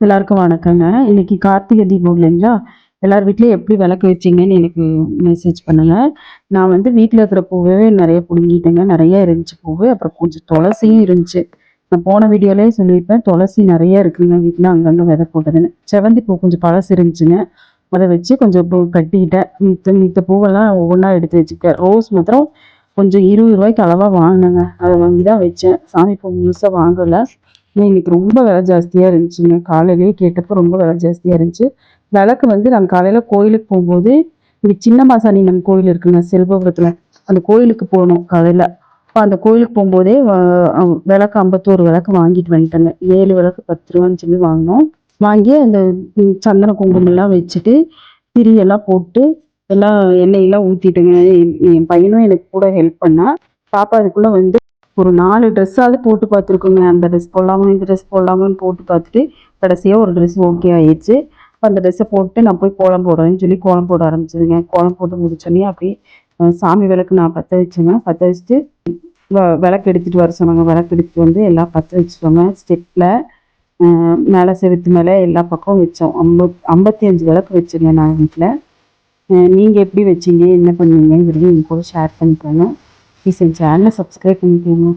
எல்லாருக்கும் வணக்கங்க. இன்னைக்கு கார்த்திகை தீபம் இல்லைங்களா? எல்லார் வீட்லயும் எப்படி விளக்கு வச்சீங்கன்னு எனக்கு மெசேஜ் பண்ணுங்க. நான் வந்து வீட்ல இருக்கிற பூவே நெறைய புடுங்கிட்டேங்க. நெறைய இருந்துச்சு பூவு. அப்புறம் கொஞ்சம் துளசியும் இருந்துச்சு. நான் போன வீடியோலயே சொல்லியிருப்பேன். துளசி நெறைய இருக்குங்க வீட்ல அங்கங்க விதை போட்டதுன்னு. செவந்தி பூ கொஞ்சம் பழசு இருந்துச்சுங்க. அத வச்சு கொஞ்சம் பூ கட்டிக்கிட்டேன். மித்த மித்த பூவெல்லாம் ஒவ்வொன்னா எடுத்து வச்சுக்கிட்டேன். ரோஸ் மாத்திரம் கொஞ்சம் ரூ. 20 அளவா வாங்குனேங்க. அத வாங்கி தான் வச்சேன். சாமி பூ முழுசா வாங்கல. இன்னைக்கு ரொம்ப விலை ஜாஸ்தியா இருந்துச்சுங்க. காலையிலேயே கேட்டப்போ ரொம்ப விலை ஜாஸ்தியா இருந்துச்சு. விளக்கு வந்து நாங்க காலையில கோயிலுக்கு போகும்போது, இங்க சின்ன மாசாணியம்மன் கோயில் இருக்குங்க செல்வபுரத்துல. அந்த கோயிலுக்கு போனோம் காலையில. அப்ப அந்த கோயிலுக்கு போகும்போதே விளக்கு 51 விளக்கு வாங்கிட்டு வந்துட்டேங்க. 7 விளக்கு ரூ. 10 சொல்லி வாங்கினோம். வாங்கி அந்த சந்தன குங்குமம் எல்லாம் வச்சுட்டு, திரியெல்லாம் போட்டு, எல்லாம் எண்ணெயெல்லாம் ஊத்திட்டுங்க. என் பையனும் எனக்கு கூட ஹெல்ப் பண்ணா. பாப்பா அதுக்குள்ள வந்து ஒரு 4 ட்ரெஸ்ஸாவது போட்டு பார்த்துருக்குங்க. அந்த ட்ரெஸ் போடலாமா, இந்த ட்ரெஸ் போடலாமான்னு போட்டு பார்த்துட்டு, கடைசியா ஒரு ட்ரெஸ் ஓகே ஆயிடுச்சு. அந்த ட்ரெஸ்ஸை போட்டு நான் போய் கோலம் போடுறேன்னு சொல்லி கோலம் போட ஆரம்பிச்சதுங்க. கோலம் போட்டு முடிச்சோடனே அப்படியே சாமி விளக்கு நான் பற்ற வச்சேங்க. பற்ற வச்சுட்டு விளக்கு எடுத்துட்டு வர சொன்னாங்க. விளக்கு எடுத்துட்டு வந்து எல்லாம் பற்ற வச்சுட்டோங்க. ஸ்டெப்ல மேலே செவுத்து மேலே எல்லா பக்கமும் வச்சோம். 55 விளக்கு வச்சுங்க நான் வீட்டில். நீங்கள் எப்படி வச்சீங்க, என்ன பண்ணீங்கங்கிறது எங்க கூட ஷேர் பண்ணிக்கோங்க. ப்ளீஸ் என் சேனலை சப்ஸ்கிரைப் பண்ணிக்கோங்க.